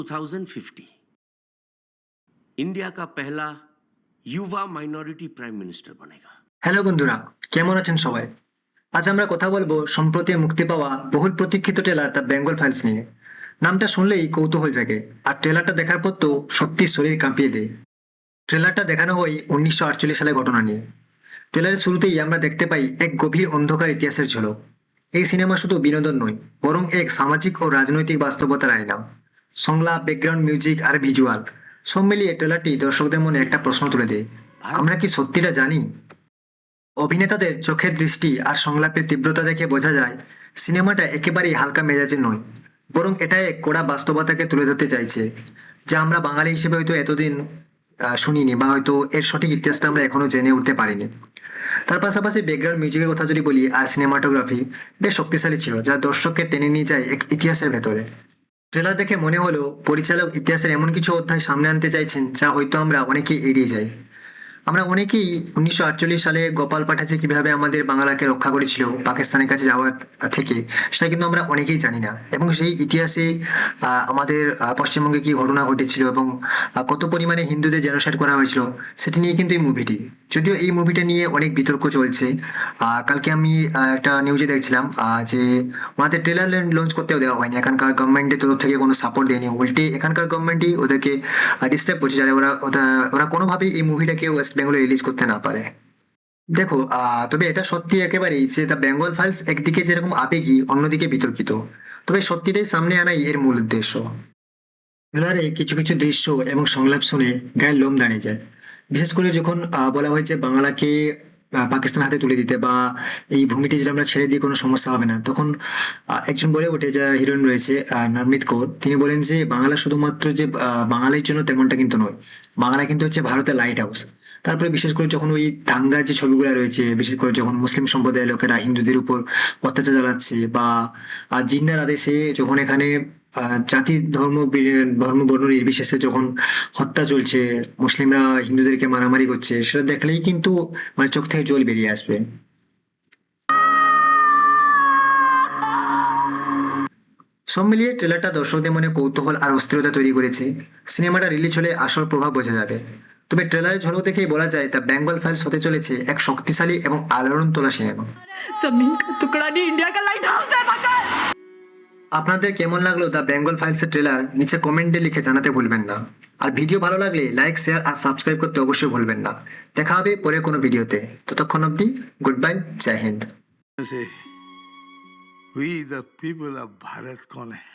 2050 India का पहला युवा माइनॉरिटी प्राइम मिनिस्टर बनेगा। হ্যালো বন্ধুরা, কেমন আছেন সবাই? আজ আমরা কথা বলবো সম্প্রতি মুক্তি পাওয়া বহুল প্রতীক্ষিত ট্রেলার দ্য বেঙ্গল ফাইলস নিয়ে। নামটা শুনলেই কৌতূহল জাগে, আর ট্রেলারটা দেখার পর তো সত্যি শরীর কাঁপিয়ে দেয়। ট্রেলারটা দেখানো হয় 1948 সালের ঘটনা নিয়ে। ট্রেলারের শুরুতেই আমরা দেখতে পাই এক গভীর অন্ধকার ইতিহাসের ঝলক। এই সিনেমা শুধু বিনোদন নয়, বরং এক সামাজিক ও রাজনৈতিক বাস্তবতার আয়না। সংলাপ, ব্যাকগ্রাউন্ড মিউজিক আর ভিজুয়াল সব মিলিয়ে ট্রেলারটি দর্শকদের মনে একটা প্রশ্ন তুলে দেয়: আমরা কি সত্যিটা জানি? অভিনেতাদের চোখের দৃষ্টি আর সংলাপের তীব্রতা দেখে বোঝা যায় সিনেমাটা একেবারেই হালকা মেজাজের নয়, বরং এটা এক কড়া বাস্তবতাকে তুলে ধরতে চাইছে, যা আমরা বাঙালি হিসেবে হয়তো এতদিন শুনিনি, বা হয়তো এর সঠিক ইতিহাসটা আমরা এখনো জেনে উঠতে পারিনি। তার পাশাপাশি ব্যাকগ্রাউন্ড মিউজিকের কথা যদি বলি, আর সিনেমাটোগ্রাফি বেশ শক্তিশালী ছিল, যা দর্শককে টেনে নিয়ে যায় এক ইতিহাসের ভেতরে। ট্রেলার দেখে মনে হলো পরিচালক ইতিহাসের এমন কিছু অধ্যায় সামনে আনতে চাইছেন যা হয়তো আমরা অনেকেই এড়িয়ে যাই। আমরা অনেকেই 1948 সালে গোপাল পাঠাচে কিভাবে আমাদের বাংলাকে রক্ষা করেছিল পাকিস্তানের কাছে যাওয়ার থেকে, সেটা কিন্তু আমরা অনেকেই জানি না। এবং সেই ইতিহাসে আমাদের পশ্চিমবঙ্গে কি ঘটনা ঘটেছিল এবং কত পরিমাণে হিন্দুদের জেনোসাইড করা হয়েছিল, সেটি নিয়ে কিন্তু এই মুভিটি। যদিও এই মুভিটা নিয়ে অনেক বিতর্ক চলছে। কালকে আমি একটা নিউজে দেখছিলাম যে ওনাদের ট্রেলার লঞ্চ করতেও দেওয়া হয়নি, এখানকার গভর্নমেন্টের তরফ থেকে কোনো সাপোর্ট দেয়নি, উল্টে এখানকার গভর্নমেন্টই ওদেরকে ডিস্টার্ব করছে, যাতে ওরা কোনোভাবেই এই মুভিটাকে ওয়েস্ট বেঙ্গলে রিলিজ করতে না পারে। দেখো, তবে এটা সত্যি একেবারেই যে দ্য বেঙ্গল ফাইলস একদিকে যেরকম আবেগী, অন্যদিকে বিতর্কিত। তবে সত্যিটাই সামনে আনাই এর মূল উদ্দেশ্য। ট্রেলারে কিছু কিছু দৃশ্য এবং সংলাপ শুনে গায়ের লোম দাঁড়িয়ে যায়। বিশেষ করে যখন বলা হয়েছে বাংলাকে পাকিস্তান হাতে তুলে দিতে, বা এই ভূমিটি যদি আমরা ছেড়ে দিই কোনো সমস্যা হবে না, তখন একজন বলে ওঠে, যা হিরোইন রয়েছে নরমিত কৌর, তিনি বলেন যে বাংলা শুধুমাত্র যে বাঙালির জন্য তেমনটা কিন্তু নয়, বাংলা কিন্তু হচ্ছে ভারতের লাইট হাউস। তারপরে বিশেষ করে যখন ওই দাঙ্গার যে ছবিগুলো রয়েছে, বিশেষ করে যখন মুসলিম সম্প্রদায়ের লোকেরা হিন্দুদের উপর অত্যাচার চালাচ্ছে, বা জিন্নার আদেশে যখন এখানে জাতি ধর্ম বর্ণ নির্বিশেষে যখন হত্যা চলছে, মুসলিমরা হিন্দুদেরকে মারামারি করছে, সেটা দেখলেই কিন্তু মানে চোখ থেকে জল বেরিয়ে আসবে। সব মিলিয়ে ট্রেলারটা দর্শকদের মনে কৌতূহল আর অস্থিরতা তৈরি করেছে। সিনেমাটা রিলিজ হলে আসল প্রভাব বোঝা যাবে। তবে ট্রেলারের ঝলক দেখেই বলা যায় দ্য বেঙ্গল ফাইলস হতে চলেছে এক শক্তিশালী এবং আলোড়ন তোলা সিনেমা। जमीन का टुकड़ा नहीं इंडिया का लाइट हाउस है मगर। আপনাদের কেমন লাগলো দ্য বেঙ্গল ফাইলস এর ট্রেলার নিচে কমেন্টে লিখে জানাতে ভুলবেন না। আর ভিডিও ভালো লাগলে লাইক, শেয়ার আর সাবস্ক্রাইব করতে অবশ্যই ভুলবেন না। দেখা হবে পরে কোনো ভিডিওতে। ততক্ষণ অবধি গুড বাই, জয় হিন্দ। से we the people of Bharat कौन है?